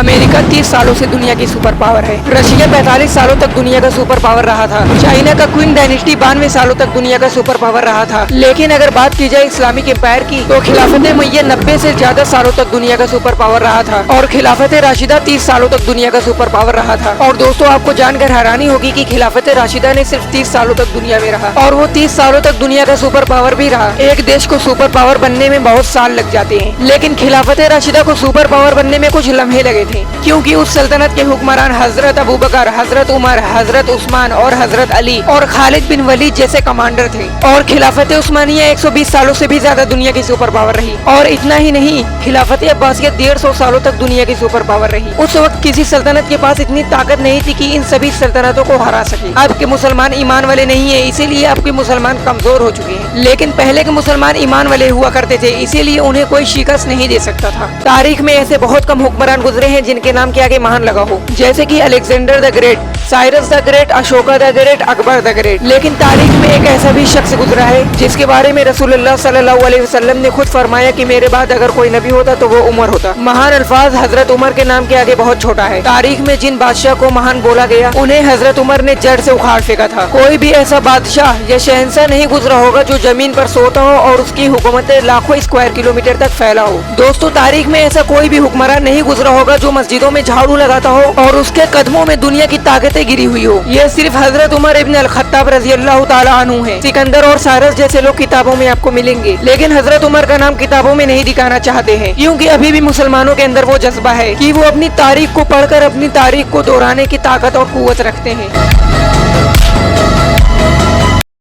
America 30 सालों से दुनिया की सुपर पावर है। रशिया 45 सालों तक दुनिया का सुपर पावर रहा था। चाइना का क्वीन डायनेस्टी 92 सालों तक दुनिया का सुपर पावर रहा था। लेकिन अगर बात की जाए इस्लामिक एम्पायर की, तो खिलाफत उमैया 90 से ज्यादा सालों तक दुनिया का सुपर पावर रहा था और खिलाफत राशिदा 30 सालों तक दुनिया का सुपर पावर रहा था। और दोस्तों, आपको जानकर हैरानी होगी कि खिलाफत राशिदा ने सिर्फ 30 सालों तक दुनिया में रहा और वो 30 सालों तक दुनिया का सुपर पावर भी रहा। एक देश को सुपर पावर बनने में बहुत साल लग जाते हैं, लेकिन खिलाफत राशिदा को सुपर पावर बनने में कुछ लम्हे लगे थे, क्योंकि उस सल्तनत के हुक्मरान हजरत अबू बकर, हजरत उमर, हजरत उस्मान और हजरत अली और खालिद बिन वलीद जैसे कमांडर थे। और खिलाफत उस्मानिया 120 सालों से भी ज्यादा दुनिया की सुपर पावर रही। और इतना ही नहीं, खिलाफत अब्बासिया 150 सालों तक दुनिया की सुपर पावर रही। उस वक्त किसी सल्तनत के पास इतनी ताकत नहीं थी कि इन सभी सल्तनतों को हरा सके। अब के मुसलमान ईमान वाले नहीं है, इसीलिए अब के मुसलमान कमजोर हो चुके हैं। लेकिन पहले के मुसलमान ईमान वाले हुआ करते थे, इसीलिए उन्हें कोई शिकस्त नहीं दे सकता था। तारीख में ऐसे बहुत कम हुक्मरान गुजरे हैं जिनके नाम के आगे महान लगा हो, जैसे कि Alexander the great, Cyrus the great, Ashoka the great, Akbar the great. लेकिन तारीख में एक ऐसा भी शख्स गुजरा है जिसके बारे में रसूलुल्लाह सल्लल्लाहु अलैहि वसल्लम ने खुद फरमाया कि मेरे बाद अगर कोई नबी होता तो वो उमर होता। महान अल्फाज हजरत उमर के नाम के आगे बहुत छोटा है। तारीख में जिन बादशाह को महान बोला गया, उन्हें हजरत उमर ने जड़ से उखाड़ फेंका था। कोई भी ऐसा बादशाह या शहंशाह नहीं गुजरा होगा जो जमीन पर सोता हो और उसकी हुकूमत लाखों स्क्वायर किलोमीटर तक फैला हो। दोस्तों, तारीख में ऐसा कोई भी हुक्मरान नहीं गुजरा होगा जो मस्जिदों में झाड़ू लगाता हो और उसके कदमों में दुनिया की ताकतें गिरी हुई हो। यह सिर्फ हजरत उमर इब्न अल खत्ताब रजी अल्लाह ताला अन्हु है। सिकंदर और सारस जैसे लोग किताबों में आपको मिलेंगे, लेकिन हजरत उमर का नाम किताबों में नहीं दिखाना चाहते हैं, क्योंकि अभी भी मुसलमानों के अंदर वो जज्बा है कि वो अपनी तारीख को पढ़कर अपनी तारीख को दोहराने की ताकत और कुव्वत रखते हैं।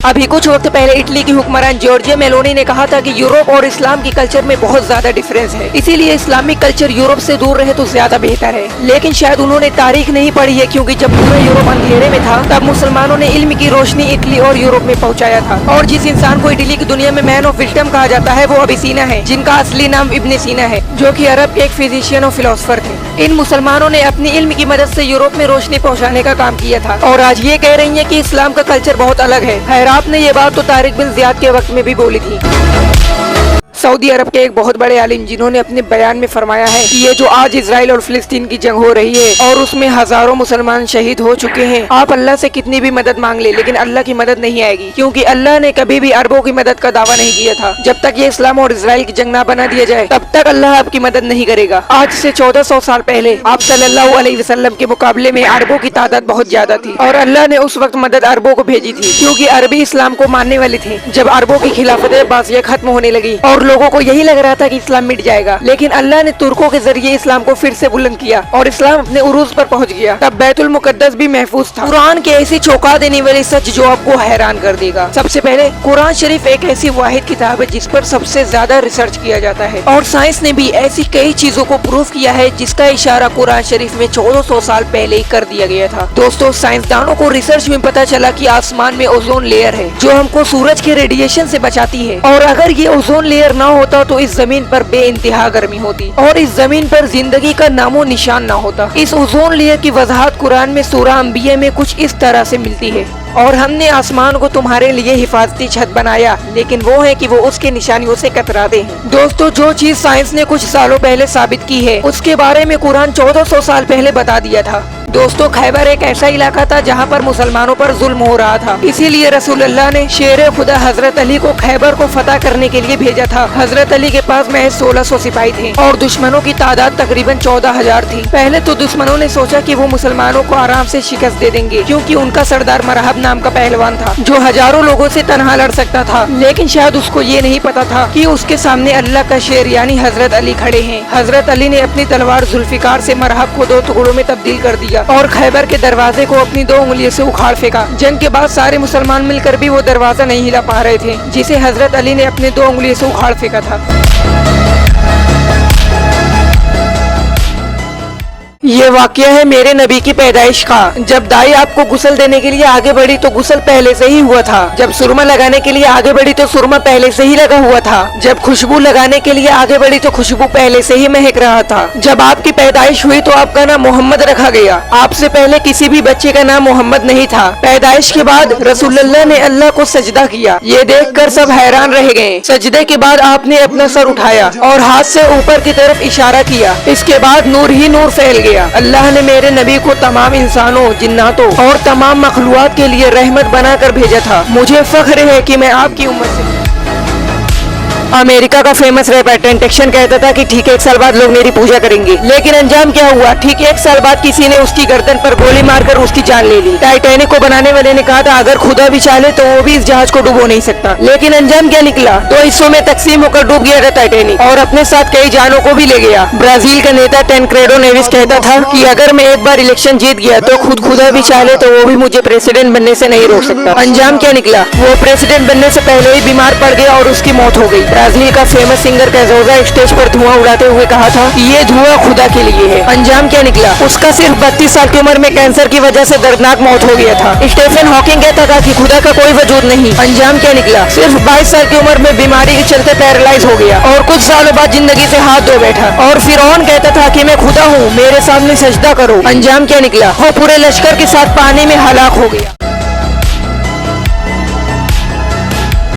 अभी कुछ वक्त पहले इटली की हुक्मरान जॉर्जिया मेलोनी ने कहा था कि यूरोप और इस्लाम की कल्चर में बहुत ज्यादा डिफरेंस है, इसीलिए इस्लामिक कल्चर यूरोप से दूर रहे तो ज्यादा बेहतर है। लेकिन शायद उन्होंने तारीख नहीं पढ़ी है, क्योंकि जब पूरा यूरोप अंधेरे में था तब मुसलमानों ने इल्म की रोशनी इटली और यूरोप में पहुंचाया था। और जिस इंसान को इटली की दुनिया में मैन ऑफ विजडम कहा जाता है, वो अबिसीना है, जिनका असली नाम इब्न सीना है, जो कि अरब के एक फिजिशियन और फिलोसफर थे। इन मुसलमानों ने अपनी इल्म की मदद से यूरोप में रोशनी पहुँचाने का काम किया था और आज ये कह रही है कि इस्लाम का कल्चर बहुत अलग है। आपने ये बात तो तारिक बिन ज़ियाद के वक्त में भी बोली थी। सऊदी अरब के एक बहुत बड़े आलिम जिन्होंने अपने बयान में फरमाया है कि ये जो आज इजराइल और फिलिस्तीन की जंग हो रही है और उसमें हजारों मुसलमान शहीद हो चुके हैं, आप अल्लाह से कितनी भी मदद मांग ले, लेकिन अल्लाह की मदद नहीं आएगी, क्योंकि अल्लाह ने कभी भी अरबों की मदद का दावा नहीं किया था। जब तक ये इस्लाम और इजराइल की जंग ना बना दिया जाए, तब तक अल्लाह आपकी मदद नहीं करेगा। आज से 1400 साल पहले आप सल्लल्लाहु अलैहि वसल्लम के मुकाबले में अरबों की तादाद बहुत ज्यादा थी और अल्लाह ने उस वक्त मदद अरबों को भेजी थी, क्योंकि अरबी इस्लाम को मानने वाले थे। जब अरबों की खिलाफत अब्बासिया खत्म होने लगी और लोगों को यही लग रहा था कि इस्लाम मिट जाएगा, लेकिन अल्लाह ने तुर्कों के जरिए इस्लाम को फिर से बुलंद किया और इस्लाम अपने उरूज पर पहुंच गया। तब बैतुल मुकद्दस भी महफूज था। कुरान के ऐसी चौंका देने वाली सच जो आपको हैरान कर देगा। सबसे पहले, कुरान शरीफ एक ऐसी वाहिद किताब है जिस पर सबसे ज्यादा रिसर्च किया जाता है और साइंस ने भी ऐसी कई चीजों को प्रूव किया है जिसका इशारा कुरान शरीफ में 1400 साल पहले ही कर दिया गया था। दोस्तों, साइंसदानों को रिसर्च में पता चला कि आसमान में ओजोन लेयर है जो हमको सूरज के रेडिएशन से बचाती है, और अगर ये ओजोन लेयर ना होता तो इस जमीन पर बेइंतहा गर्मी होती और इस जमीन पर जिंदगी का नामो निशान ना होता। इस ओजोन लेयर की वजाहत कुरान में सूरह अंबिया में कुछ इस तरह से मिलती है, और हमने आसमान को तुम्हारे लिए हिफाजती छत बनाया, लेकिन वो है कि वो उसके निशानियों से कतराते हैं। दोस्तों, जो चीज साइंस ने कुछ सालों पहले साबित की है, उसके बारे में कुरान 1400 साल पहले बता दिया था। दोस्तों, खैबर एक ऐसा इलाका था जहाँ पर मुसलमानों पर जुल्म हो रहा था, इसीलिए रसूलुल्लाह ने शेर खुदा हजरत अली को खैबर को फतह करने के लिए भेजा था। हजरत अली के पास महज 1600 सिपाही थे और दुश्मनों की तादाद तकरीबन 14,000 थी। पहले तो दुश्मनों ने सोचा कि वो मुसलमानों को आराम से शिकस्त दे देंगे, क्योंकि उनका सरदार मरहब नाम का पहलवान था जो हजारों लोगों से तनहा लड़ सकता था। लेकिन शायद उसको ये नहीं पता था कि उसके सामने अल्लाह का शेर यानी हजरत अली खड़े हैं। हजरत अली ने अपनी तलवार जुल्फिकार से मरहब को 2 टुकड़ों में तब्दील कर दिया और खैबर के दरवाजे को अपनी 2 उंगलियों से उखाड़ फेंका। जंग के बाद सारे मुसलमान मिलकर भी वो दरवाजा नहीं हिला पा रहे थे, जिसे हजरत अली ने अपने 2 उंगलियों से उखाड़ फेंका था। ये वाकया है मेरे नबी की पैदाइश का। जब दाई आपको गुस्ल देने के लिए आगे बढ़ी तो गुस्ल पहले से ही हुआ था। जब सुरमा लगाने के लिए आगे बढ़ी तो सुरमा पहले से ही लगा हुआ था। जब खुशबू लगाने के लिए आगे बढ़ी तो खुशबू पहले से ही महक रहा था। जब आपकी पैदाइश हुई तो आपका नाम मोहम्मद रखा गया। आपसे पहले किसी भी बच्चे का नाम मोहम्मद नहीं था। पैदाइश के बाद रसूलुल्लाह ने अल्लाह को सजदा किया। ये देखकर सब हैरान रह गए। सजदे के बाद आपने अपना सर उठाया और हाथ से ऊपर की तरफ इशारा किया। इसके बाद नूर ही नूर फैल गया। गया। अल्लाह ने मेरे नबी को तमाम इंसानों, जिन्नातों और तमाम मखलूक़ात के लिए रहमत बनाकर भेजा था। मुझे फख्र है कि मैं आपकी उम्मत से। अमेरिका का फेमस रैपर टेंटेशन कहता था कि ठीक 1 साल बाद लोग मेरी पूजा करेंगे, लेकिन अंजाम क्या हुआ? ठीक 1 साल बाद किसी ने उसकी गर्दन पर गोली मारकर उसकी जान ले ली। टाइटैनिक को बनाने वाले ने कहा था अगर खुदा भी चाहे तो वो भी इस जहाज को डुबो नहीं सकता, लेकिन अंजाम क्या निकला? 2 हिस्सों में तकसीम होकर डूब गया था टाइटैनिक और अपने साथ कई जानों को भी ले गया। ब्राजील का नेता टेनक्रेडो नेविस कहता था कि अगर मैं एक बार इलेक्शन जीत गया तो खुदा भी चाहे तो वो भी मुझे प्रेसिडेंट बनने से नहीं रोक सकता। अंजाम क्या निकला? वो प्रेसिडेंट बनने से पहले ही बीमार पड़ गया और उसकी मौत हो गई। ब्राजील का फेमस सिंगर कैजोजा स्टेज पर धुआं उड़ाते हुए कहा था कि ये धुआं खुदा के लिए है। अंजाम क्या निकला? उसका सिर्फ 32 साल की उम्र में कैंसर की वजह से दर्दनाक मौत हो गया था। स्टीफन हॉकिंग कहता था कि खुदा का कोई वजूद नहीं। अंजाम क्या निकला? सिर्फ 22 साल की उम्र में बीमारी के चलते पैरालाइज हो गया और कुछ सालों बाद जिंदगी से हाथ धो बैठा। और फिरौन कहता था कि मैं खुदा हूँ, मेरे सामने सजदा करो। अंजाम क्या निकला? वो पूरे लश्कर के साथ पानी में हलाक हो गया।